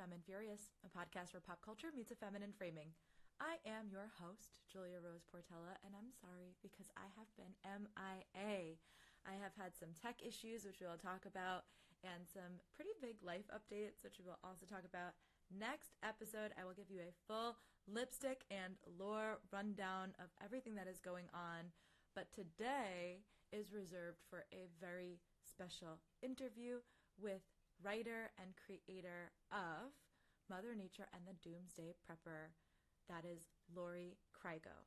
Femme and Furious, a podcast where pop culture meets a feminine framing. I am your host, Julia Rose Portela, and I'm sorry because I have been MIA. I have had some tech issues, which we will talk about, and some pretty big life updates, which we will also talk about. Next episode, I will give you a full lipstick and lore rundown of everything that is going on, but today is reserved for a very special interview with writer and creator of Mother Nature and the Doomsday Prepper. That is Laurie Criego.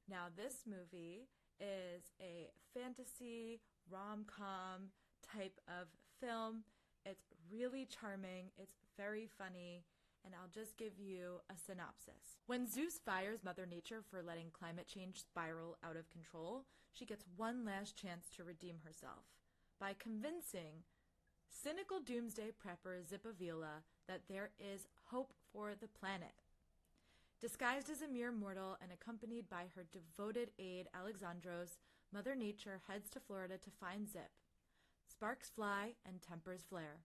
Now, this movie is a fantasy rom-com type of film. It's really charming. It's very funny. And I'll just give you a synopsis. When Zeus fires Mother Nature for letting climate change spiral out of control, she gets one last chance to redeem herself by convincing cynical doomsday prepper Zippavila that there is hope for the planet. Disguised as a mere mortal and accompanied by her devoted aide Alexandros, Mother Nature heads to Florida to find Zip. Sparks fly and tempers flare.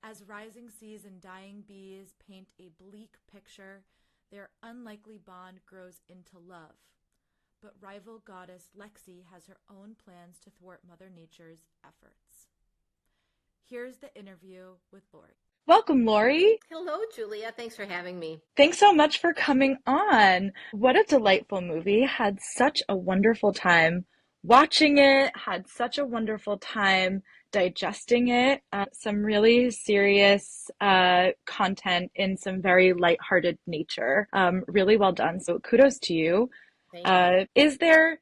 As rising seas and dying bees paint a bleak picture, their unlikely bond grows into love. But rival goddess Lexi has her own plans to thwart Mother Nature's efforts. Here's the interview with Laurie. Welcome, Laurie. Hello, Julia. Thanks for having me. Thanks so much for coming on. What a delightful movie. Had such a wonderful time watching it. Had such a wonderful time digesting it. Some really serious content in some very lighthearted nature. Really well done. So kudos to you. Thank you. Is there...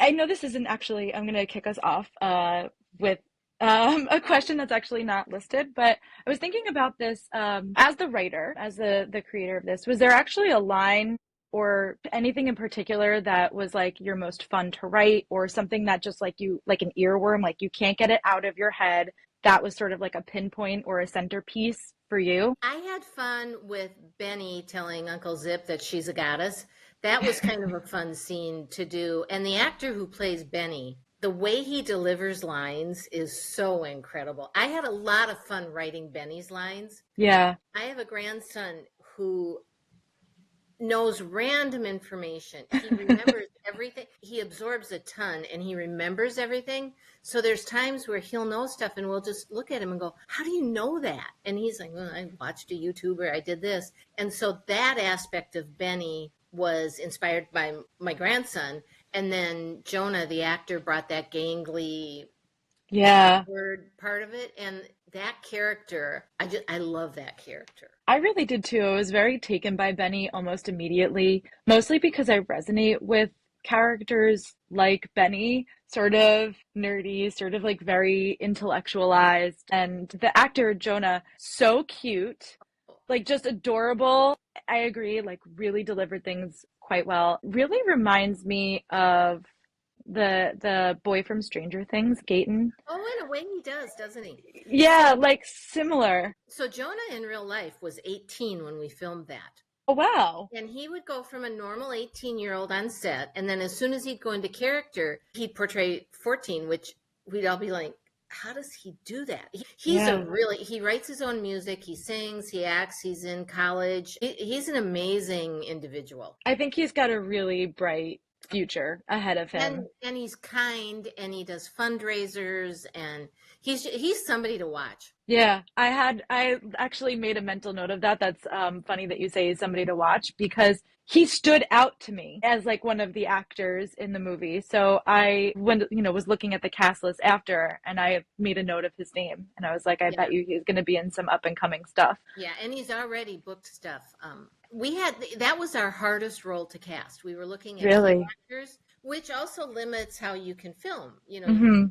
I know this isn't actually... I'm going to kick us off with a question that's actually not listed, but I was thinking about this as the writer, as the creator of this. Was there actually a line or anything in particular that was like your most fun to write, or something that just like you, like an earworm, like you can't get it out of your head, that was sort of like a pinpoint or a centerpiece for you? I had fun with Benny telling Uncle Zip that she's a goddess. That was kind of a fun scene to do. And the actor who plays Benny, the way he delivers lines is so incredible. I had a lot of fun writing Benny's lines. Yeah. I have a grandson who knows random information. He remembers everything. He absorbs a ton and he remembers everything. So there's times where he'll know stuff and we'll just look at him and go, how do you know that? And he's like, well, I watched a YouTuber, I did this. And so that aspect of Benny was inspired by my grandson. And then Jonah, the actor, brought that gangly word part of it. And that character, I love that character. I really did too. I was very taken by Benny almost immediately, mostly because I resonate with characters like Benny, sort of nerdy, sort of like very intellectualized. And the actor, Jonah, so cute, like just adorable. I agree, like really delivered things quite well. Really reminds me of the boy from Stranger Things, Gaten. Oh, in a way he does, doesn't he? Yeah, like similar. So Jonah in real life was 18 when we filmed that. Oh, wow. And he would go from a normal 18-year-old on set, and then as soon as he'd go into character, he'd portray 14, which we'd all be like, how does he do that? He writes his own music, he sings, he acts, he's in college. He's an amazing individual. I think he's got a really bright future ahead of him. And he's kind, and he does fundraisers, and he's somebody to watch. Yeah, I actually made a mental note of that. That's funny that you say he's somebody to watch, because he stood out to me as like one of the actors in the movie. So I was looking at the cast list after, and I made a note of his name, and I was like, I bet you he's going to be in some up and coming stuff. Yeah, and he's already booked stuff. That was our hardest role to cast. We were looking at actors, which also limits how you can film. You have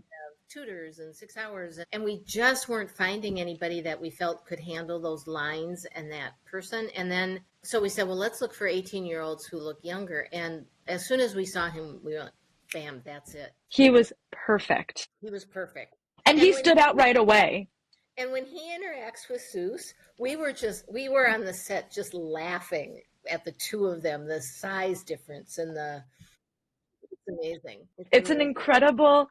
tutors and 6 hours, and we just weren't finding anybody that we felt could handle those lines and that person. And then so we said, well, let's look for 18-year-olds who look younger. And as soon as we saw him, we were like, bam, that's it. He was perfect. He was perfect. And he stood out right away. And when he interacts with Zeus, we were on the set just laughing at the two of them, the size difference and it's amazing. It's an incredible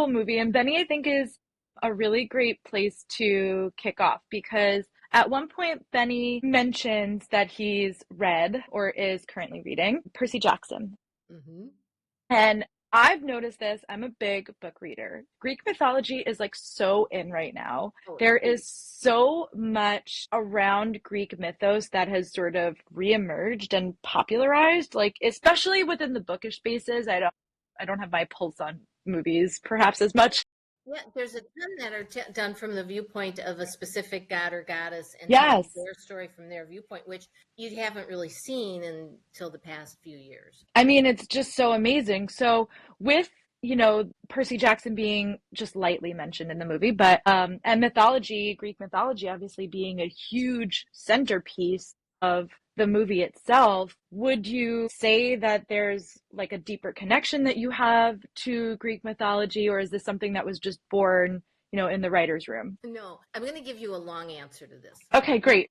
movie. And Benny, I think, is a really great place to kick off because at one point Benny mentions that he's read or is currently reading Percy Jackson. Mm-hmm. And I've noticed this. I'm a big book reader. Greek mythology is like so in right now. Oh, There is so much around Greek mythos that has sort of reemerged and popularized, like especially within the bookish spaces. I don't have my pulse on movies perhaps as much. yeah, there's a ton that are done from the viewpoint of a specific god or goddess and telling Yes. their story from their viewpoint, which you haven't really seen until the past few years. I mean, it's just so amazing. So with, Percy Jackson being just lightly mentioned in the movie, but and mythology, Greek mythology obviously being a huge centerpiece of the movie itself, would you say that there's like a deeper connection that you have to Greek mythology, or is this something that was just born, in the writer's room? No, I'm going to give you a long answer to this. Okay, great.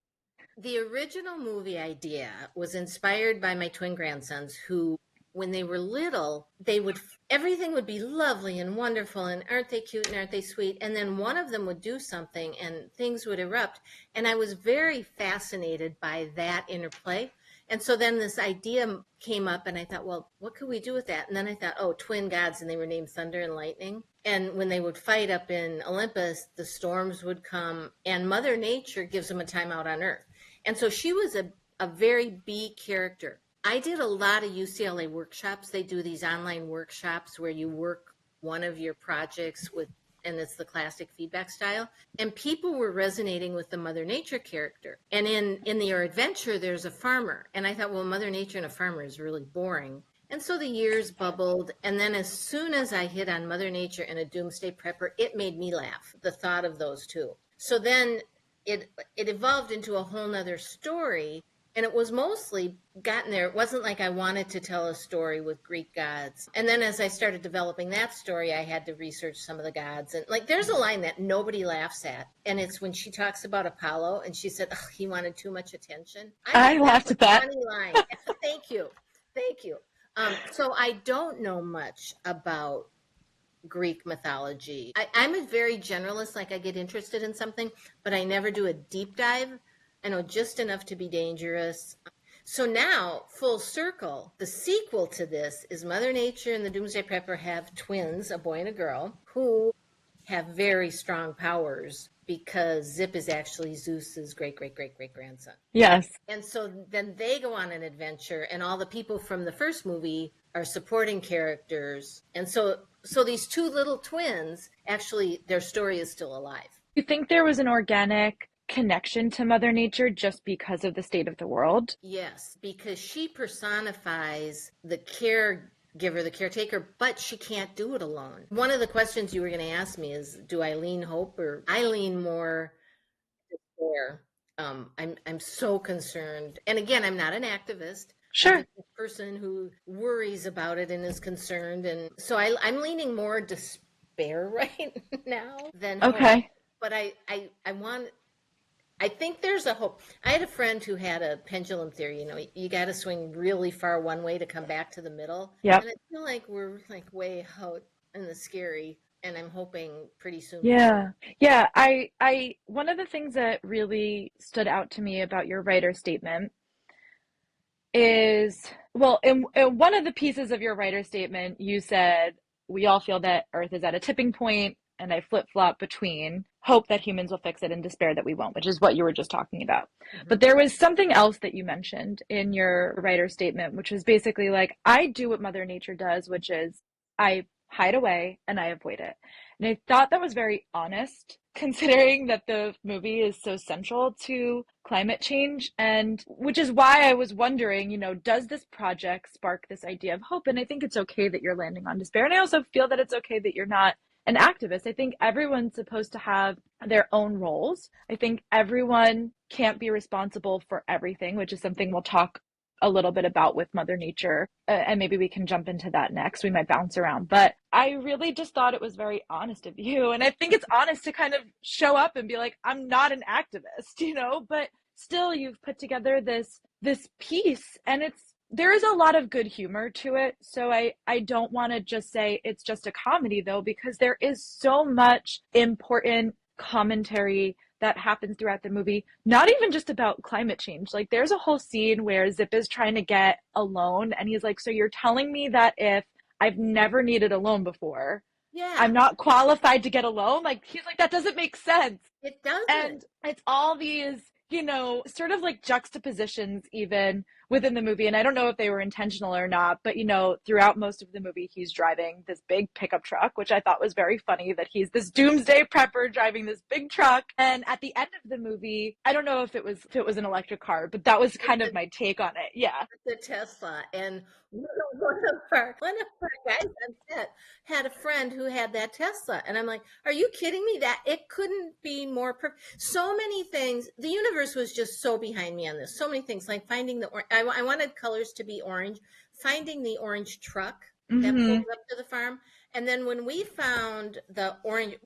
The original movie idea was inspired by my twin grandsons who, when they were little, everything would be lovely and wonderful and aren't they cute and aren't they sweet? And then one of them would do something and things would erupt. And I was very fascinated by that interplay. And so then this idea came up and I thought, well, what could we do with that? And then I thought, oh, twin gods, and they were named Thunder and Lightning. And when they would fight up in Olympus, the storms would come and Mother Nature gives them a timeout on Earth. And so she was a very B character. I did a lot of UCLA workshops. They do these online workshops where you work one of your projects with, and it's the classic feedback style. And people were resonating with the Mother Nature character. And in your adventure, there's a farmer. And I thought, well, Mother Nature and a farmer is really boring. And so the years bubbled. And then as soon as I hit on Mother Nature and a Doomsday Prepper, it made me laugh, the thought of those two. So then it evolved into a whole nother story. And it was mostly gotten there. It wasn't like I wanted to tell a story with Greek gods. And then as I started developing that story, I had to research some of the gods. And like, there's a line that nobody laughs at. And it's when she talks about Apollo and she said, oh, he wanted too much attention. I laughed at that. Funny line. Thank you. Thank you. So I don't know much about Greek mythology. I'm a very generalist, like I get interested in something, but I never do a deep dive. I know just enough to be dangerous. So now, full circle, the sequel to this is Mother Nature and the Doomsday Prepper have twins, a boy and a girl, who have very strong powers because Zip is actually Zeus's great-great-great-great-grandson. Yes. And so then they go on an adventure, and all the people from the first movie are supporting characters. And so these two little twins, actually, their story is still alive. You think there was an organic connection to Mother Nature just because of the state of the world? Yes, because she personifies the caregiver, the caretaker, but she can't do it alone. One of the questions you were going to ask me is, do I lean hope, or I lean more despair? I'm so concerned. And again, I'm not an activist. Sure. I'm a person who worries about it and is concerned. And so I'm leaning more despair right now than hope. Okay. But I think there's a hope. I had a friend who had a pendulum theory. You got to swing really far one way to come back to the middle. Yep. And I feel like we're like way out in the scary, and I'm hoping pretty soon. Yeah. Yeah. I one of the things that really stood out to me about your writer statement is, well, in one of the pieces of your writer statement, you said, we all feel that Earth is at a tipping point, and I flip-flop between hope that humans will fix it and despair that we won't, which is what you were just talking about. Mm-hmm. But there was something else that you mentioned in your writer statement, which was basically like, I do what Mother Nature does, which is I hide away and I avoid it. And I thought that was very honest, considering that the movie is so central to climate change, and which is why I was wondering, does this project spark this idea of hope? And I think it's okay that you're landing on despair. And I also feel that it's okay that you're not an activist. I think everyone's supposed to have their own roles. I think everyone can't be responsible for everything, which is something we'll talk a little bit about with Mother Nature. And maybe we can jump into that next. We might bounce around. But I really just thought it was very honest of you. And I think it's honest to kind of show up and be like, I'm not an activist, but still you've put together this piece, and it's there is a lot of good humor to it. So I don't want to just say it's just a comedy, though, because there is so much important commentary that happens throughout the movie, not even just about climate change. Like, there's a whole scene where Zip is trying to get a loan, and he's like, so you're telling me that if I've never needed a loan before, Yeah, I'm not qualified to get a loan? Like, he's like, that doesn't make sense. it doesn't. And it's all these, sort of like juxtapositions even within the movie. And I don't know if they were intentional or not, but throughout most of the movie, he's driving this big pickup truck, which I thought was very funny that he's this doomsday prepper driving this big truck. And at the end of the movie, I don't know if it was an electric car, but that was kind of my take on it. Yeah. The Tesla. And one of our guys on set had a friend who had that Tesla, and I'm like, are you kidding me? That it couldn't be more perfect. So many things. The universe was just so behind me on this. So many things, like finding I wanted colors to be orange, finding the orange truck that Mm-hmm. pulled up to the farm, and then when we found the orange,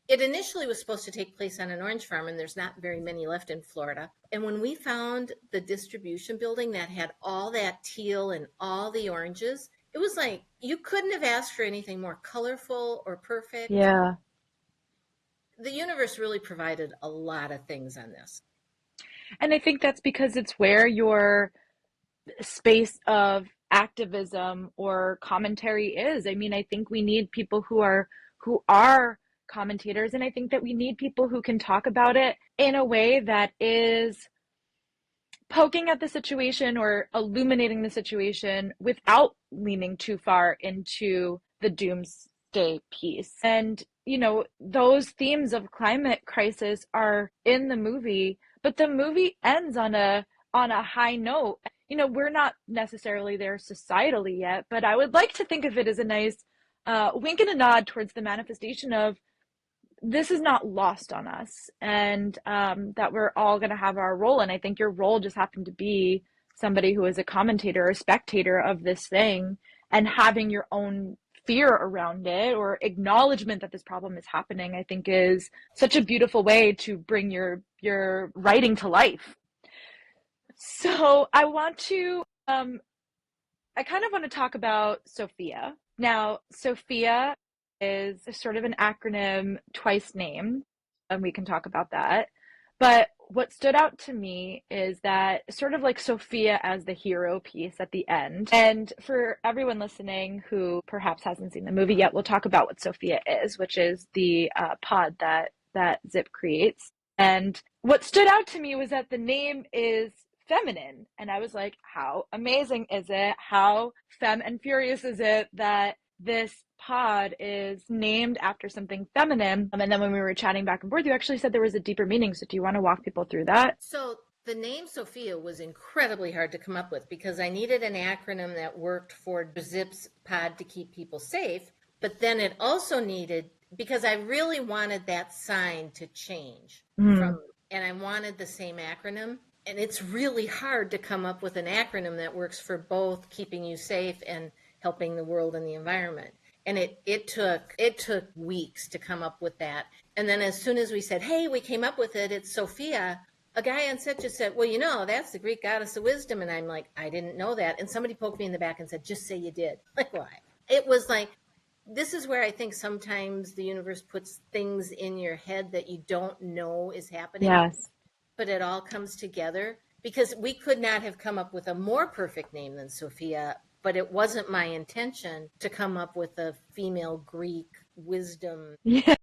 it initially was supposed to take place on an orange farm, and there's not very many left in Florida. And when we found the distribution building that had all that teal and all the oranges, it was like you couldn't have asked for anything more colorful or perfect. Yeah. The universe really provided a lot of things on this. And I think that's because it's where your space of activism or commentary is. I mean, I think we need people who are commentators, and I think that we need people who can talk about it in a way that is poking at the situation or illuminating the situation without leaning too far into the doomsday piece. And those themes of climate crisis are in the movie, but the movie ends on a high note. We're not necessarily there societally yet, but I would like to think of it as a nice wink and a nod towards the manifestation of this is not lost on us, and that we're all going to have our role. And I think your role just happened to be somebody who is a commentator or spectator of this thing, and having your own fear around it or acknowledgement that this problem is happening, I think is such a beautiful way to bring your writing to life. So I kind of want to talk about Sophia. Now, Sophia is sort of an acronym twice named, and we can talk about that. But what stood out to me is that sort of like Sophia as the hero piece at the end. And for everyone listening who perhaps hasn't seen the movie yet, we'll talk about what Sophia is, which is the pod that Zip creates. And what stood out to me was that the name is feminine. And I was like, how amazing is it? How femme and furious is it that this pod is named after something feminine? And then when we were chatting back and forth, you actually said there was a deeper meaning. So do you want to walk people through that? So the name Sophia was incredibly hard to come up with because I needed an acronym that worked for Zip's pod to keep people safe. But then it also needed, because I really wanted that sign to change and I wanted the same acronym. And it's really hard to come up with an acronym that works for both keeping you safe and helping the world and the environment. And it took weeks to come up with that. And then as soon as we said, hey, we came up with it, it's Sophia, a guy on set just said, well, that's the Greek goddess of wisdom. And I'm like, I didn't know that. And somebody poked me in the back and said, just say you did. Like, why? It was like, this is where I think sometimes the universe puts things in your head that you don't know is happening. Yes. But it all comes together, because we could not have come up with a more perfect name than Sophia, but it wasn't my intention to come up with a female Greek wisdom. Yeah.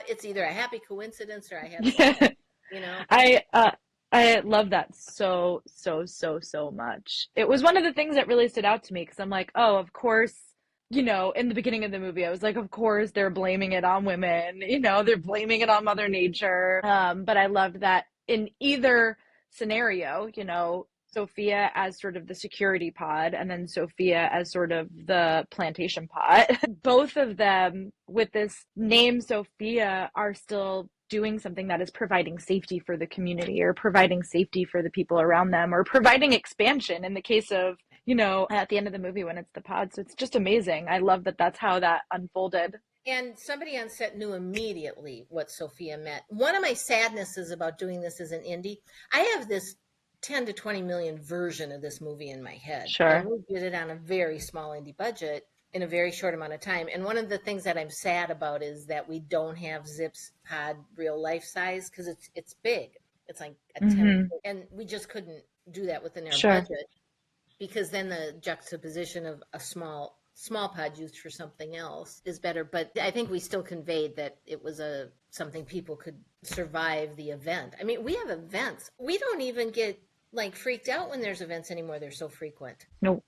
It's either a happy coincidence or I had something, I love that so much. It was one of the things that really stood out to me because I'm like, oh, of course, in the beginning of the movie, I was like, of course they're blaming it on women, they're blaming it on Mother Nature. But I loved that in either scenario, Sophia as sort of the security pod and then Sophia as sort of the plantation pod. Both of them with this name Sophia are still doing something that is providing safety for the community or providing safety for the people around them or providing expansion in the case of, at the end of the movie when it's the pod. So it's just amazing. I love that that's how that unfolded. And somebody on set knew immediately what Sophia meant. One of my sadnesses about doing this as an indie, I have this 10 to 20 million version of this movie in my head. Sure. And we did it on a very small indie budget in a very short amount of time. And one of the things that I'm sad about is that we don't have Zip's pod real life size, because it's big. It's like a 10, and we just couldn't do that within our budget, because then the juxtaposition of a small pod used for something else is better. But I think we still conveyed that it was something people could survive the event. I mean, we have events. We don't even get like freaked out when there's events anymore. They're so frequent. Nope.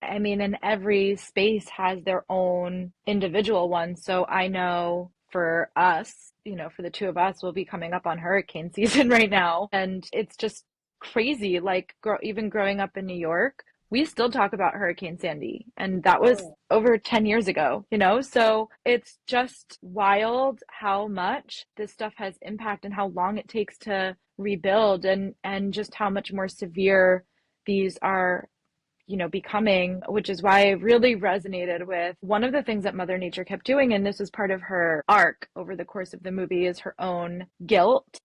I mean, and every space has their own individual one. So I know for us, for the two of us, we'll be coming up on hurricane season right now. And it's just crazy. Like even growing up in New York, we still talk about Hurricane Sandy. And that was over 10 years ago, So it's just wild how much this stuff has impact and how long it takes to rebuild, and just how much more severe these are becoming, which is why I really resonated with one of the things that Mother Nature kept doing. And this is part of her arc over the course of the movie, is her own guilt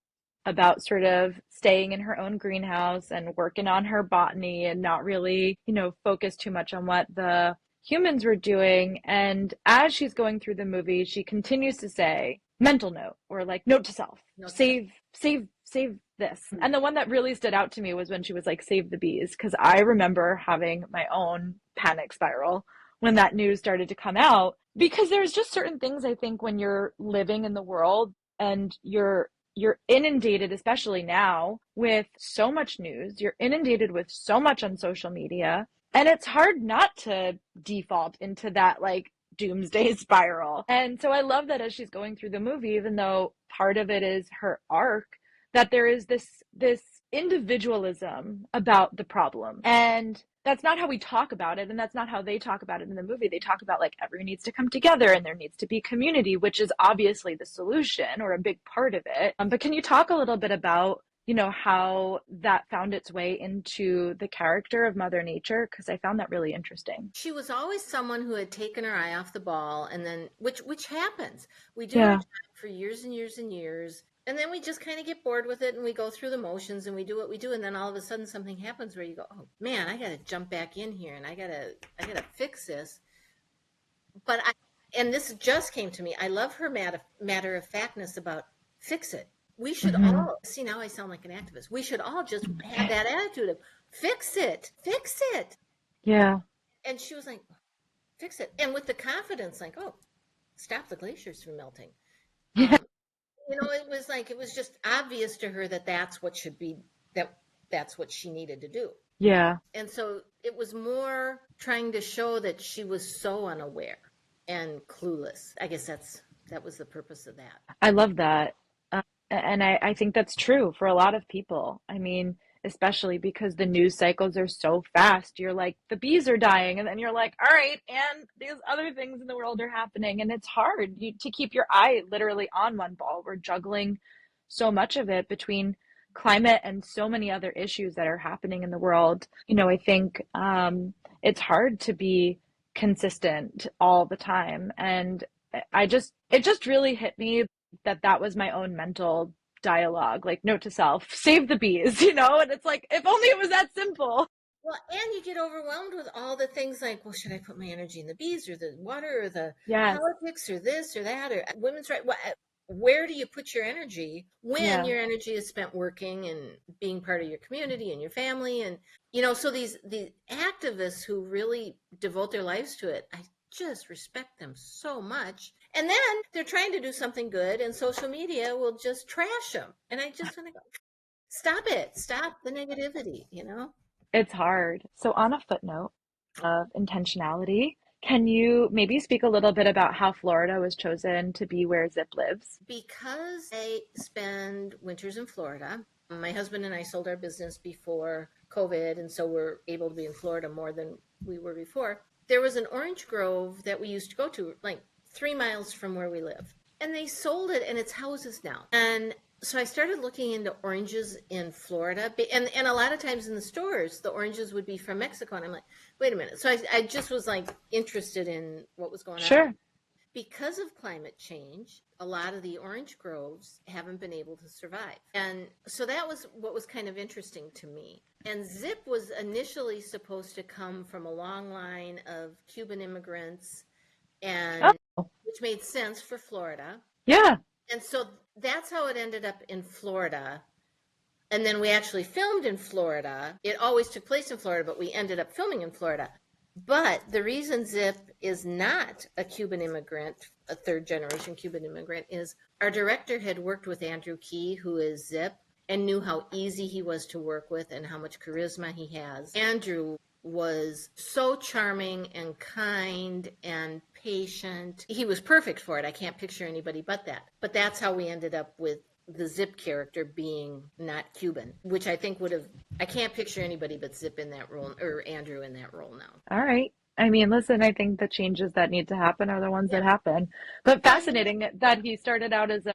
about sort of staying in her own greenhouse and working on her botany and not really, focus too much on what the humans were doing. And as she's going through the movie, she continues to say, mental note, or like note to self, save this. And the one that really stood out to me was when she was like, save the bees, because I remember having my own panic spiral when that news started to come out, because there's just certain things, I think, when you're living in the world and you're inundated, especially now, with so much news, you're inundated with so much on social media, and it's hard not to default into that like doomsday spiral. And so I love that as she's going through the movie, even though part of it is her arc, that there is this individualism about the problem. And that's not how we talk about it, and that's not how they talk about it in the movie. They talk about like everyone needs to come together and there needs to be community, which is obviously the solution or a big part of it. But can you talk a little bit about how that found its way into the character of Mother Nature? Because I found that really interesting. She was always someone who had taken her eye off the ball, and then which happens. We do our job for years and years and years, and then we just kind of get bored with it, and we go through the motions and we do what we do, and then all of a sudden something happens where you go, oh man, I gotta jump back in here and I gotta fix this. And this just came to me. I love her matter of factness about fix it. We should all, see, now I sound like an activist. We should all just have that attitude of fix it. Yeah. And she was like, fix it. And with the confidence, like, oh, stop the glaciers from melting. It was just obvious to her that that's what that's what she needed to do. Yeah. And so it was more trying to show that she was so unaware and clueless. I guess that was the purpose of that. I love that. And I think that's true for a lot of people. I mean, especially because the news cycles are so fast. You're like, the bees are dying. And then you're like, all right, and these other things in the world are happening. And it's hard to keep your eye literally on one ball. We're juggling so much of it between climate and so many other issues that are happening in the world. I think it's hard to be consistent all the time. And it just really hit me that was my own mental dialogue, like note to self, save the bees, and it's like, if only it was that simple. Well, and you get overwhelmed with all the things like, well, should I put my energy in the bees or the water or the politics or this or that or women's rights? Where do you put your energy when your energy is spent working and being part of your community and your family? And, so these activists who really devote their lives to it, I just respect them so much. And then they're trying to do something good, and social media will just trash them. And I just want to go, stop it. Stop the negativity, It's hard. So on a footnote of intentionality, can you maybe speak a little bit about how Florida was chosen to be where Zip lives? Because I spend winters in Florida. My husband and I sold our business before COVID, and so we're able to be in Florida more than we were before. There was an orange grove that we used to go to, like 3 miles from where we live. And they sold it, and it's houses now. And so I started looking into oranges in Florida. And a lot of times in the stores, the oranges would be from Mexico. And I'm like, wait a minute. So I just was like interested in what was going on. because of climate change, a lot of the orange groves haven't been able to survive. And so that was what was kind of interesting to me. And Zip was initially supposed to come from a long line of Cuban immigrants, and Oh, which made sense for Florida. yeah. And so that's how it ended up in Florida. And then we actually filmed in Florida. It always took place in Florida, but we ended up filming in Florida. But the reason Zip is not a Cuban immigrant, a third generation Cuban immigrant, is our director had worked with Andrew Key, who is Zip, and knew how easy he was to work with and how much charisma he has. Andrew was so charming and kind and patient. He was perfect for it. I can't picture anybody but that. But that's how we ended up with the Zip character being not Cuban, which I think would have, I can't picture anybody but Zip in that role, or Andrew in that role now. All right. I mean, listen, I think the changes that need to happen are the ones Yeah. that happen. But Well, fascinating that he started out as a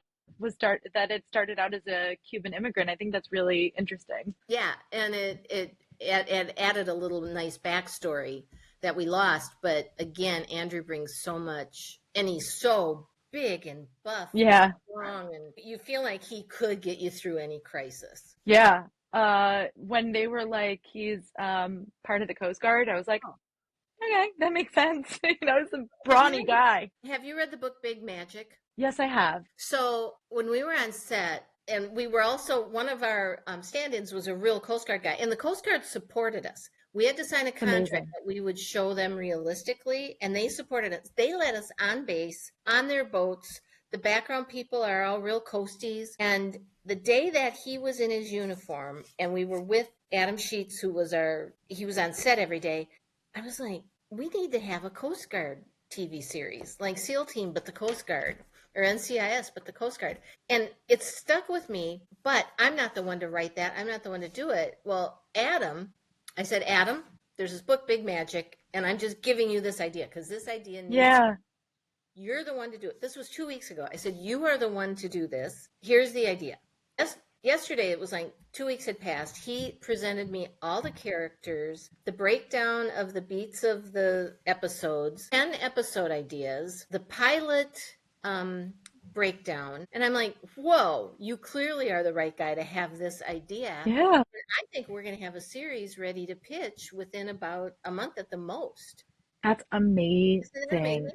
that it started out as a Cuban immigrant. I think that's really interesting. yeah, and it added a little nice backstory that we lost. But again, Andrew brings so much, and he's so big and buff Yeah. and strong, and you feel like he could get you through any crisis. Yeah. When they were like he's part of the Coast Guard, I was like, okay, that makes sense. He's a brawny guy. Have you read the book Big Magic? Yes, I have. So when we were on set, and we were also, one of our stand-ins was a real Coast Guard guy, and the Coast Guard supported us. We had to sign a contract Amazing. that we would show them realistically, and they supported us. They let us on base, on their boats. The background people are all real coasties. And the day that he was in his uniform, and we were with Adam Sheets, he was on set every day, I was like, we need to have a Coast Guard TV series, like SEAL Team, but the Coast Guard, or NCIS, but the Coast Guard. And it stuck with me, but I'm not the one to write that. I'm not the one to do it. Well, I said, Adam, there's this book, Big Magic, and I'm just giving you this idea because this idea needs, Yeah. you're the one to do it. This was 2 weeks ago. I said, you are the one to do this. Here's the idea. Yesterday, it was like 2 weeks had passed. He presented me all the characters, the breakdown of the beats of the episodes, 10 episode ideas, the pilot breakdown. And I'm like, whoa, you clearly are the right guy to have this idea. Yeah. And I think we're going to have a series ready to pitch within about a month at the most. That's amazing. Isn't it amazing?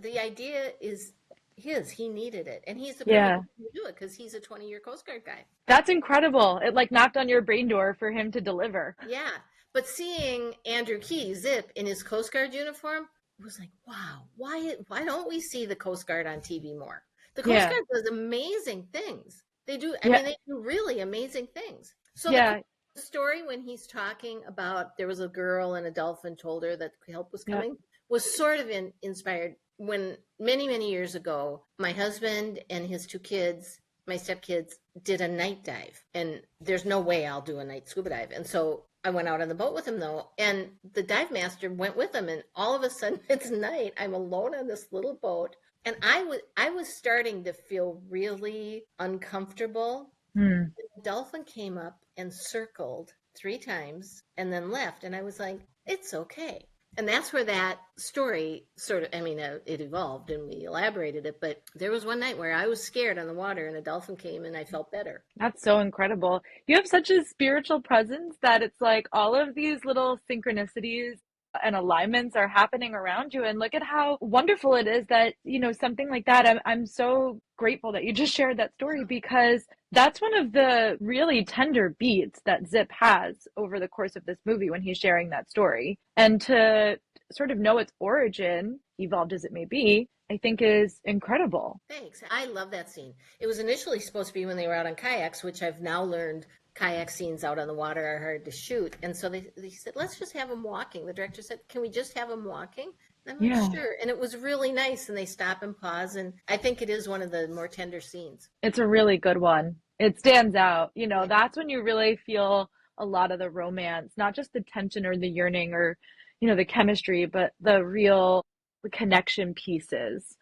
The idea is his. He needed it. And he's the Yeah. perfect person to do it because he's a 20-year Coast Guard guy. That's incredible. It like knocked on your brain door for him to deliver. Yeah. But seeing Andrew Key, Zip, in his Coast Guard uniform, it was like, wow, why don't we see the Coast Guard on TV more? The Coast Guard does amazing things. They do. I mean, they do really amazing things. So the story when he's talking about there was a girl and a dolphin told her that help was coming was sort of inspired when many, many years ago, my husband and his two kids, my stepkids, did a night dive. And there's no way I'll do a night scuba dive. And so I went out on the boat with him, though, and the dive master went with him. And all of a sudden, it's night. I'm alone on this little boat. And I was starting to feel really uncomfortable. The dolphin came up and circled 3 times and then left. And I was like, it's okay. And that's where that story sort of, it evolved and we elaborated it. But there was one night where I was scared on the water and a dolphin came and I felt better. That's so incredible. You have such a spiritual presence that it's like all of these little synchronicities and alignments are happening around you. And look at how wonderful it is that, something like that. I'm so grateful that you just shared that story because that's one of the really tender beats that Zip has over the course of this movie when he's sharing that story. And to sort of know its origin, evolved as it may be, I think is incredible. Thanks. I love that scene. It was initially supposed to be when they were out on kayaks, which I've now learned kayak scenes out on the water are hard to shoot. And so they said, let's just have them walking. The director said, can we just have them walking? And I'm like, sure. And it was really nice. And they stop and pause. And I think it is one of the more tender scenes. It's a really good one. It stands out. That's when you really feel a lot of the romance, not just the tension or the yearning or, the chemistry, but the real connection pieces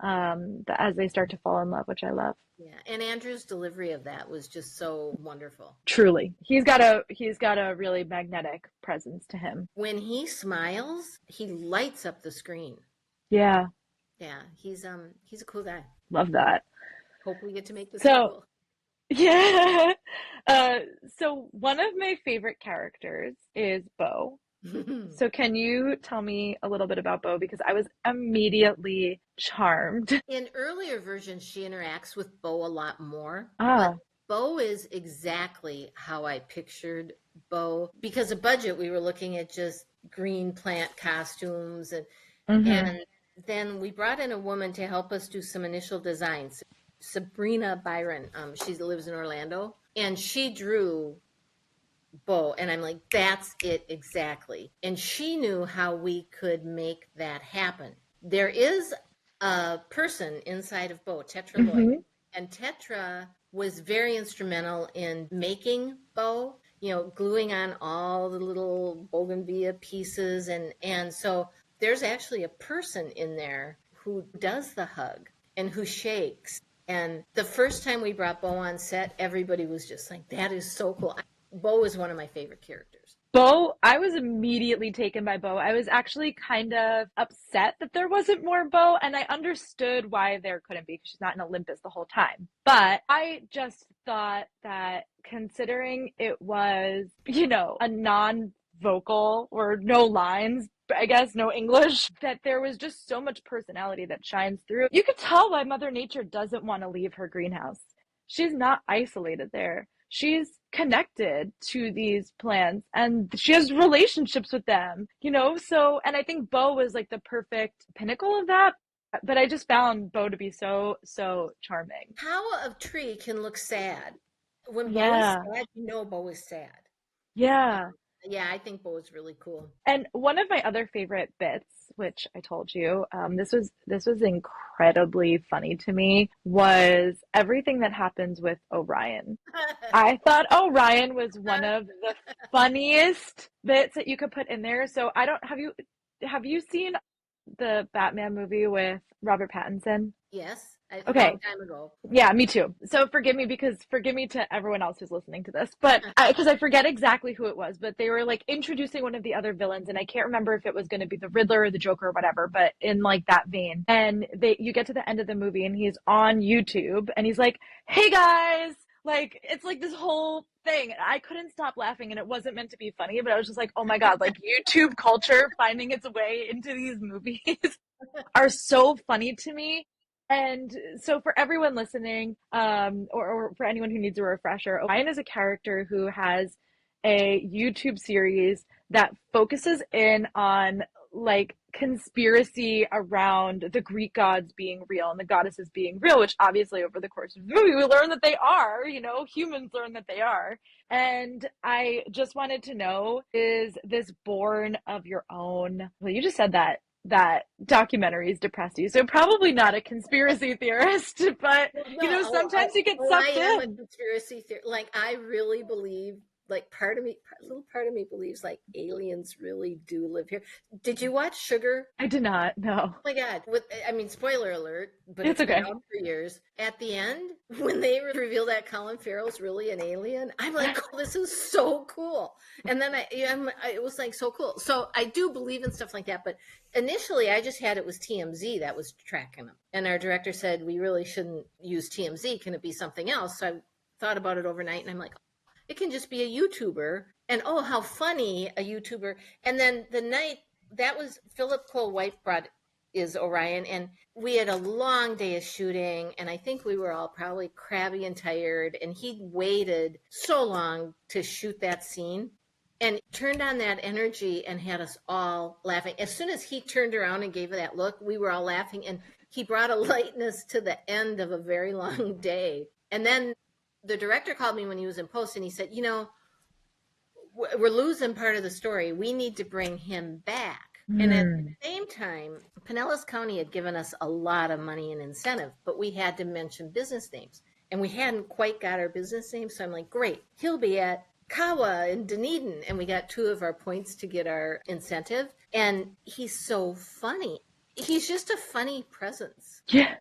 as they start to fall in love, which I love. Yeah, and Andrew's delivery of that was just so wonderful. Truly. He's got a really magnetic presence to him. When he smiles, he lights up the screen. Yeah. Yeah, he's a cool guy. Love that. Hope we get to make the So, sequel. yeah. Uh, so one of my favorite characters is Bo. So can you tell me a little bit about Bo? Because I was immediately charmed. In earlier versions, she interacts with Bo a lot more, but Ah, Bo is exactly how I pictured Bo. Because of budget, we were looking at just green plant costumes, mm-hmm, and then we brought in a woman to help us do some initial designs. Sabrina Byron, she lives in Orlando, and she drew Bo, and I'm like, that's it exactly. And she knew how we could make that happen. There is a person inside of Bo, Tetra Lloyd, mm-hmm. and Tetra was very instrumental in making Bo, gluing on all the little bougainvillea pieces, and so there's actually a person in there who does the hug and who shakes. And the first time we brought Bo on set, everybody was just like, that is so cool. Bo is one of my favorite characters. Bo, I was immediately taken by Bo. I was actually kind of upset that there wasn't more Bo, and I understood why there couldn't be because she's not in Olympus the whole time. But I just thought that considering it was, a non-vocal or no lines, I guess, no English, that there was just so much personality that shines through. You could tell why Mother Nature doesn't want to leave her greenhouse. She's not isolated there. She's connected to these plants and she has relationships with them, So, and I think Bo was like the perfect pinnacle of that. But I just found Bo to be so, so charming. How a tree can look sad. When Bo is Yeah. sad, Bo is sad. Yeah. Yeah, I think Bo is really cool. And one of my other favorite bits, which I told you, this was incredibly funny to me, was everything that happens with Orion. I thought Orion was one of the funniest bits that you could put in there. So I don't have you seen the Batman movie with Robert Pattinson? Yes, a long Okay. time ago. Yeah, me too. So forgive me to everyone else who's listening to this, but because I forget exactly who it was, but they were like introducing one of the other villains, and I can't remember if it was going to be the Riddler or the Joker or whatever, but in like that vein. And you get to the end of the movie, and he's on YouTube, and he's like, "Hey guys." Like, it's like this whole thing. I couldn't stop laughing, and it wasn't meant to be funny, but I was just like, oh my God, like YouTube culture finding its way into these movies are so funny to me. And so for everyone listening, or for anyone who needs a refresher, Orion is a character who has a YouTube series that focuses in on like conspiracy around the Greek gods being real and the goddesses being real, which obviously over the course of the movie we learn that they are, humans learn that they are. And I just wanted to know, is this born of your own? Well, you just said that documentaries depressed you. So probably not a conspiracy theorist, but Well, no, sometimes you get I sucked am a in. conspiracy theory. Like, I really believe, like, a little part of me believes, like, aliens really do live here. Did you watch Sugar? I did not know. Oh my God. Spoiler alert, but It's it's been okay. out for years. At the end, when they reveal that Colin Farrell's really an alien, I'm like, oh, this is so cool. And then it was like so cool. So I do believe in stuff like that. But initially, I just had it was TMZ that was tracking them. And our director said, we really shouldn't use TMZ. Can it be something else? So I thought about it overnight and I'm like, it can just be a YouTuber. And oh, how funny a YouTuber. And then the night that was Philip Cole White brought is Orion, and we had a long day of shooting, and I think we were all probably crabby and tired, and he waited so long to shoot that scene and turned on that energy and had us all laughing. As soon as he turned around and gave that look, we were all laughing, and he brought a lightness to the end of a very long day. And then the director called me when he was in post, and he said, we're losing part of the story. We need to bring him back. And at the same time, Pinellas County had given us a lot of money in incentive, but we had to mention business names. And we hadn't quite got our business names. So I'm like, great, he'll be at Kawa and Dunedin. And we got 2 of our points to get our incentive. And he's so funny. He's just a funny presence. Yeah.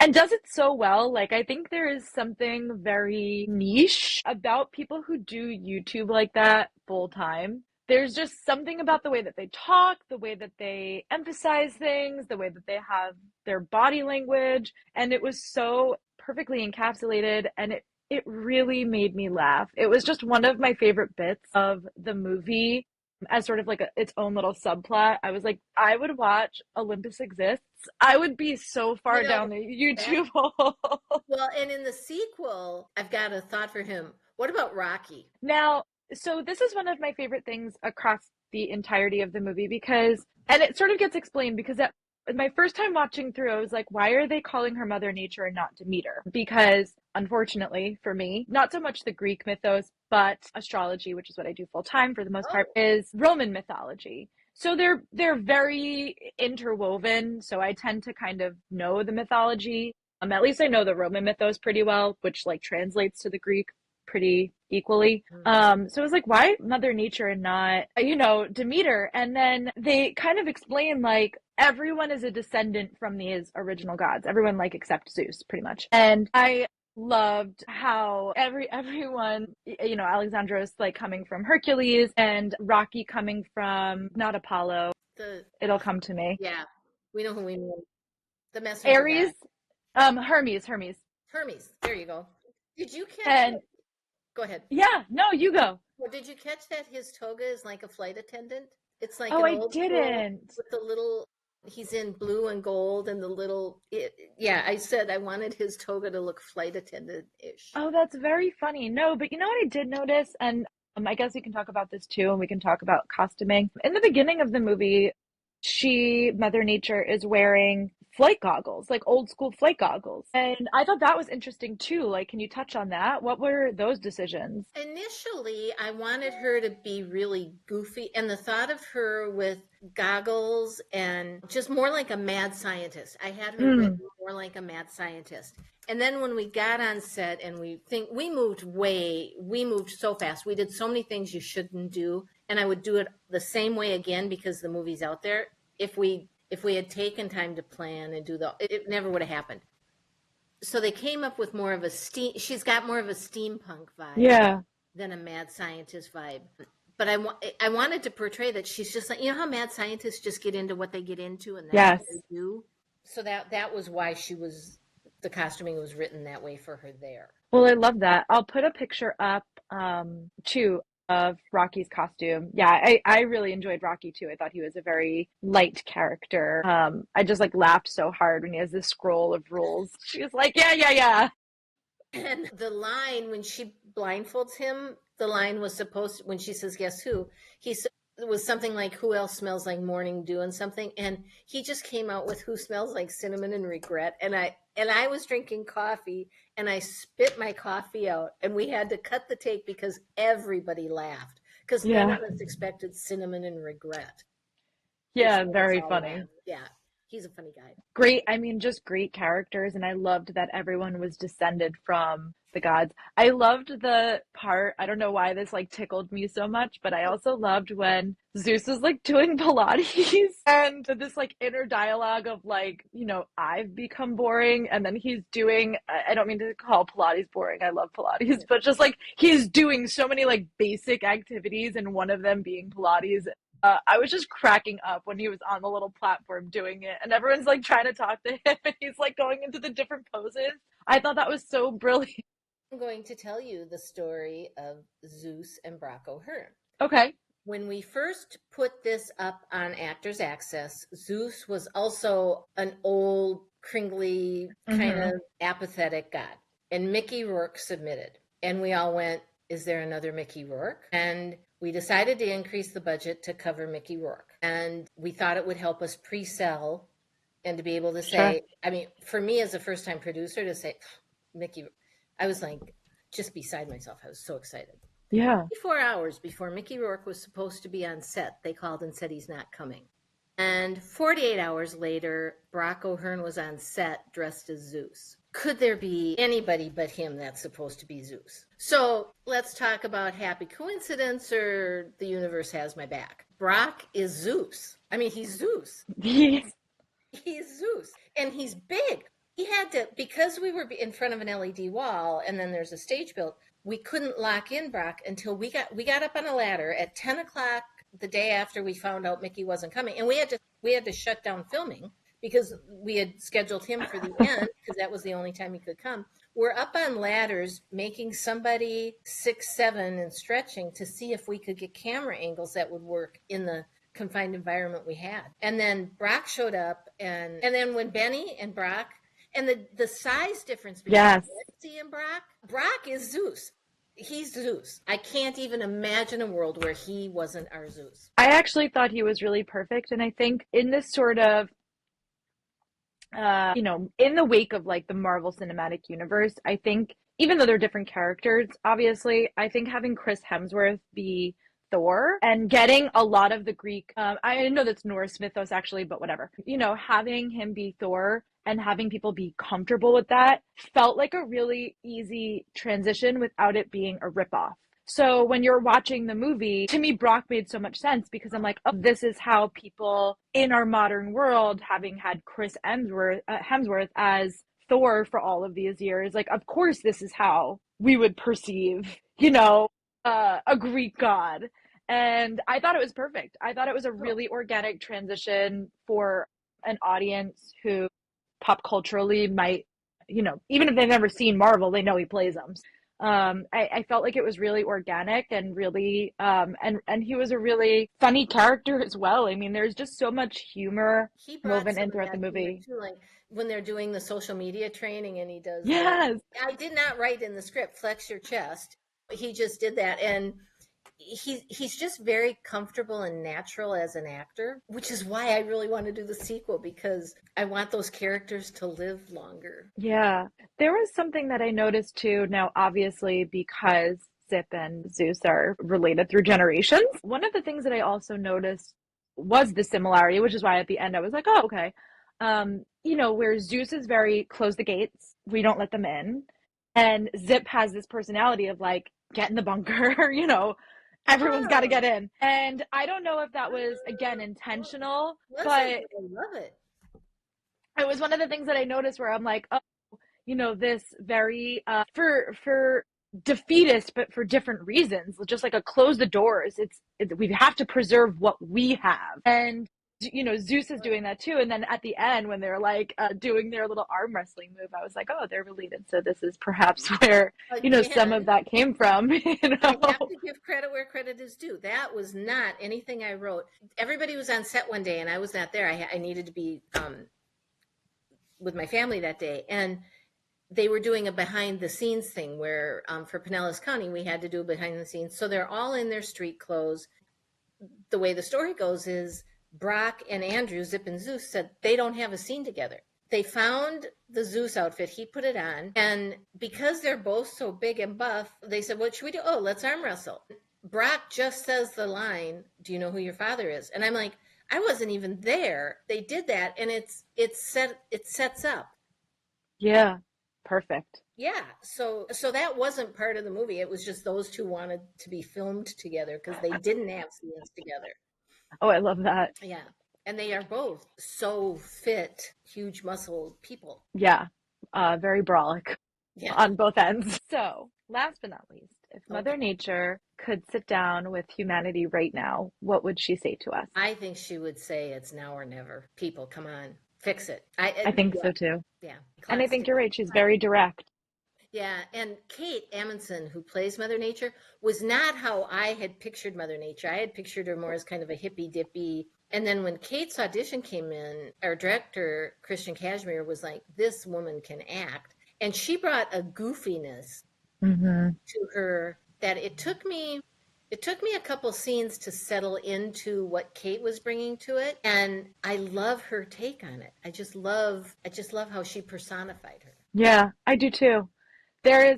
And does it so well. Like, I think there is something very niche about people who do YouTube like that full time. there's just something about the way that they talk, the way that they emphasize things, the way that they have their body language, and it was so perfectly encapsulated, and it really made me laugh. It was just one of my favorite bits of the movie as sort of like its own little subplot. I was like, I would watch Olympus Exists. I would be so far down the YouTube hole. Well, and in the sequel, I've got a thought for him. What about Rocky? Now, so this is one of my favorite things across the entirety of the movie because, and it sort of gets explained because my first time watching through, I was like, why are they calling her Mother Nature and not Demeter? Because unfortunately for me, not so much the Greek mythos, but astrology, which is what I do full time for the most part, is Roman mythology. So they're very interwoven. So I tend to kind of know the mythology. At least I know the Roman mythos pretty well, which like translates to the Greek pretty equally. So it was like, why Mother Nature and not, Demeter? And then they kind of explain like everyone is a descendant from these original gods. Everyone like except Zeus, pretty much. And I loved how everyone, Alexandros like coming from Hercules and Rocky coming from not Apollo. It'll come to me. Yeah, we know who we mean. The messenger Ares, guy. Hermes. Hermes. There you go. Did you catch it? Go ahead. Yeah, no, you go. Well, did you catch that his toga is like a flight attendant? It's like I old didn't. with the little. He's in blue and gold and the little. Yeah, I said I wanted his toga to look flight attendant-ish. Oh, that's very funny. No, but you know what I did notice, and I guess we can talk about this too, and we can talk about costuming. In the beginning of the movie, Mother Nature, is wearing flight goggles, like old school flight goggles. And I thought that was interesting too. Like, can you touch on that? What were those decisions? Initially, I wanted her to be really goofy, and the thought of her with goggles and just more like a mad scientist. I had her written more like a mad scientist. And then when we got on set and we moved so fast. We did so many things you shouldn't do. And I would do it the same way again because the movie's out there. If we had taken time to plan and it never would have happened. So they came up with more of she's got more of a steampunk vibe than a mad scientist vibe. But I wanted to portray that she's just like, how mad scientists just get into what they get into and that's what they do. So that was why the costuming was written that way for her there. Well, I love that. I'll put a picture up too of Rocky's costume. Yeah, I really enjoyed Rocky too. I thought he was a very light character. I just like laughed so hard when he has this scroll of rules. She was like, yeah. And the line when she blindfolds him, the line was when she says, guess who? It was something like, who else smells like morning dew and something. And he just came out with who smells like cinnamon and regret. And I was drinking coffee and I spit my coffee out and we had to cut the take because everybody laughed because none of us expected cinnamon and regret. Yeah, very funny. Yeah. He's a funny guy. Great. I mean, just great characters. And I loved that everyone was descended from the gods. I loved the part, I don't know why this like tickled me so much, but I also loved when Zeus was like doing Pilates and this like inner dialogue of like, I've become boring. And then he's doing, I don't mean to call Pilates boring. I love Pilates, but just like he's doing so many like basic activities and one of them being Pilates. I was just cracking up when he was on the little platform doing it and everyone's like trying to talk to him and he's like going into the different poses. I thought that was so brilliant. I'm going to tell you the story of Zeus and Brock O'Hearn. Okay. When we first put this up on Actors Access, Zeus was also an old, cringly, kind of apathetic god. And Mickey Rourke submitted. And we all went, is there another Mickey Rourke? And we decided to increase the budget to cover Mickey Rourke. And we thought it would help us pre-sell and to be able to say, I mean, for me as a first-time producer to say, Mickey, I was like just beside myself. I was so excited. Yeah. 24 hours before Mickey Rourke was supposed to be on set, they called and said he's not coming. And 48 hours later, Brock O'Hearn was on set dressed as Zeus. Could there be anybody but him that's supposed to be Zeus? So let's talk about happy coincidence or the universe has my back. Brock is Zeus. I mean, he's Zeus. He's Zeus. And he's big. He had to, because we were in front of an LED wall and then there's a stage built, we couldn't lock in Brock until we got up on a ladder at 10 o'clock the day after we found out Mickey wasn't coming, and we had to shut down filming because we had scheduled him for the end because that was the only time he could come. We're up on ladders making somebody 6'7" and stretching to see if we could get camera angles that would work in the confined environment we had. And then Brock showed up, and then when Benny and Brock, and the size difference between Betsy and Brock is Zeus. He's Zeus. I can't even imagine a world where he wasn't our Zeus. I actually thought he was really perfect. And I think in this sort of, in the wake of like the Marvel Cinematic Universe, I think even though they're different characters, obviously, I think having Chris Hemsworth be Thor and getting a lot of the Greek, I know that's Norse mythos actually, but whatever, having him be Thor and having people be comfortable with that felt like a really easy transition without it being a ripoff. So when you're watching the movie, to me, Brock made so much sense because I'm like, oh, this is how people in our modern world, having had Chris Hemsworth as Thor for all of these years, like, of course, this is how we would perceive, a Greek god. And I thought it was perfect. I thought it was a really organic transition for an audience who pop culturally might, even if they've never seen Marvel, they know he plays them. I felt like it was really organic and really, and he was a really funny character as well. I mean, there's just so much humor woven in throughout the movie. Too, like when they're doing the social media training and he does. Yes. I did not write in the script, flex your chest. He just did that. And he's just very comfortable and natural as an actor, which is why I really want to do the sequel, because I want those characters to live longer. Yeah. There was something that I noticed too, now obviously because Zip and Zeus are related through generations. One of the things that I also noticed was the similarity, which is why at the end I was like, oh, okay. Where Zeus is very close the gates, we don't let them in. And Zip has this personality of like, get in the bunker, everyone's got to get in. And I don't know if that was, again, intentional, but I love it. It was one of the things that I noticed where I'm like, oh, this very, for defeatist, but for different reasons, just like a close the doors. We have to preserve what we have. And, Zeus is doing that too. And then at the end, when they're like doing their little arm wrestling move, I was like, oh, they're related. So this is perhaps where, some of that came from. I have to give credit where credit is due. That was not anything I wrote. Everybody was on set one day and I was not there. I needed to be with my family that day. And they were doing a behind the scenes thing where for Pinellas County, we had to do a behind the scenes. So they're all in their street clothes. The way the story goes is Brock and Andrew, Zip and Zeus, said they don't have a scene together. They found the Zeus outfit. He put it on. And because they're both so big and buff, they said, what should we do? Oh, let's arm wrestle. Brock just says the line, do you know who your father is? And I'm like, I wasn't even there. They did that. And it sets up. Yeah. Perfect. Yeah. So that wasn't part of the movie. It was just those two wanted to be filmed together because they didn't have scenes together. Oh, I love that. Yeah. And they are both so fit, huge muscle people. Yeah. Very brolic on both ends. So last but not least, if Mother Nature could sit down with humanity right now, what would she say to us? I think she would say it's now or never. People, come on, fix it. I think so too. Yeah. And I think you're right. She's very direct. Yeah, and Kate Amundsen, who plays Mother Nature, was not how I had pictured Mother Nature. I had pictured her more as kind of a hippy-dippy. And then when Kate's audition came in, our director, Christian Cashmere, was like, this woman can act. And she brought a goofiness to her that it took me a couple scenes to settle into what Kate was bringing to it. And I love her take on it. I just love how she personified her. Yeah, I do too. There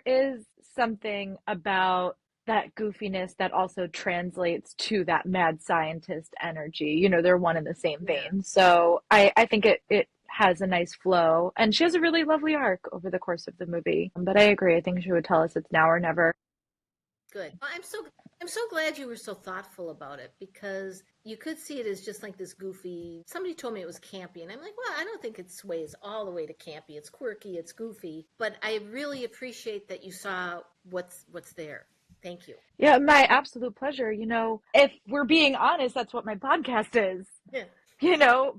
is something about that goofiness that also translates to that mad scientist energy. They're one in the same vein. So I think it has a nice flow. And she has a really lovely arc over the course of the movie. But I agree. I think she would tell us it's now or never. Good. Well, I'm so glad you were so thoughtful about it, because you could see it as just like this goofy. Somebody told me it was campy, and I'm like, well, I don't think it sways all the way to campy. It's quirky, it's goofy, but I really appreciate that you saw what's there. Thank you. Yeah, my absolute pleasure. If we're being honest, that's what my podcast is. Yeah.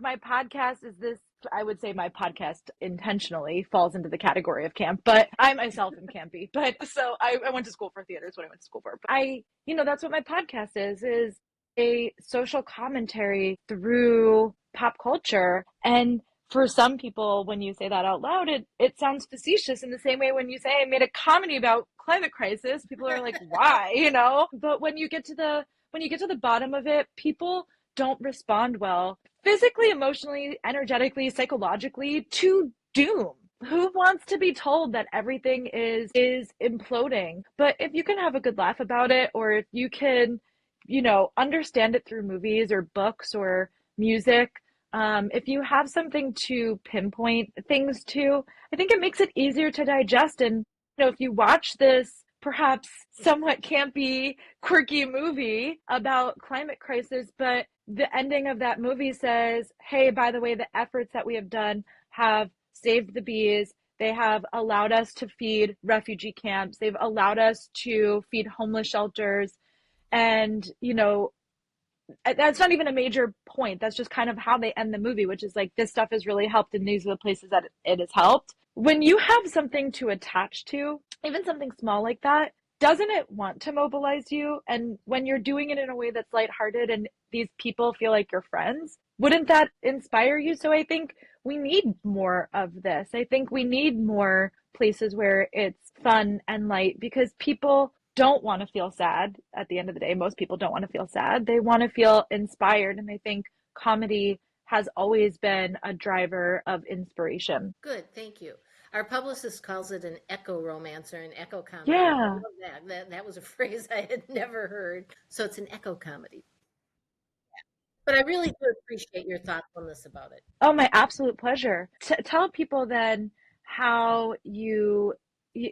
My podcast is this, I would say my podcast intentionally falls into the category of camp, but I myself am campy. But so I went to school for theater, is what I went to school for. But that's what my podcast is a social commentary through pop culture. And for some people, when you say that out loud, it sounds facetious in the same way when you say I made a comedy about climate crisis, people are like, why, But when you get to the bottom of it, people don't respond well physically, emotionally, energetically, psychologically to doom. Who wants to be told that everything is imploding? But if you can have a good laugh about it, or if you can, understand it through movies or books or music, if you have something to pinpoint things to, I think it makes it easier to digest. And, if you watch this perhaps somewhat campy, quirky movie about climate crisis, but the ending of that movie says, hey, by the way, the efforts that we have done have saved the bees. They have allowed us to feed refugee camps. They've allowed us to feed homeless shelters. And, that's not even a major point. That's just kind of how they end the movie, which is like, this stuff has really helped, and these are the places that it has helped. When you have something to attach to, even something small like that, doesn't it want to mobilize you? And when you're doing it in a way that's lighthearted and these people feel like your friends, wouldn't that inspire you? So I think we need more of this. I think we need more places where it's fun and light, because people don't want to feel sad at the end of the day. Most people don't want to feel sad. They want to feel inspired. And I think comedy has always been a driver of inspiration. Good, thank you. Our publicist calls it an echo romance or an echo comedy. Yeah. I love that. That was a phrase I had never heard. So it's an echo comedy. But I really do appreciate your thoughtfulness about it. Oh, my absolute pleasure. Tell people then how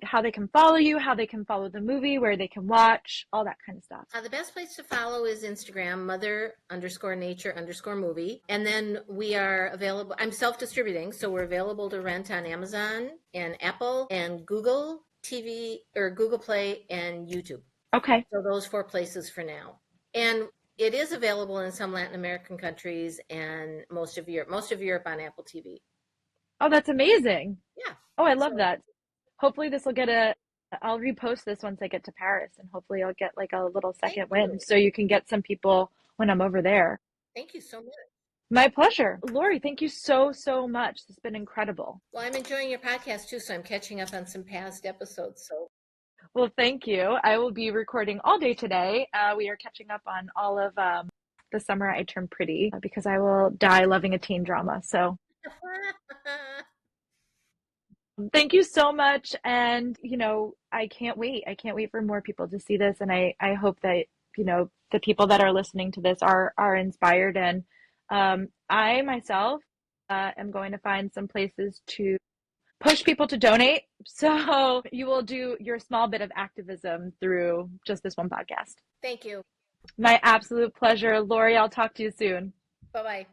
how they can follow you, how they can follow the movie, where they can watch, all that kind of stuff. The best place to follow is Instagram, mother_nature_movie. And then we are available. I'm self-distributing, so we're available to rent on Amazon and Apple and Google TV or Google Play and YouTube. Okay. So those 4 places for now. And it is available in some Latin American countries and most of Europe on Apple TV. Oh, that's amazing. Yeah. Oh, I love that. Hopefully this will I'll repost this once I get to Paris, and hopefully I'll get like a little second win so you can get some people when I'm over there. Thank you so much. My pleasure. Laurie, thank you so, so much. It's been incredible. Well, I'm enjoying your podcast too, so I'm catching up on some past episodes. So. Well, thank you. I will be recording all day today. We are catching up on all of The Summer I Turned Pretty, because I will die loving a teen drama. So thank you so much. And, I can't wait. I can't wait for more people to see this. And I hope that, the people that are listening to this are inspired. And I myself am going to find some places to push people to donate. So you will do your small bit of activism through just this one podcast. Thank you. My absolute pleasure. Laurie, I'll talk to you soon. Bye-bye.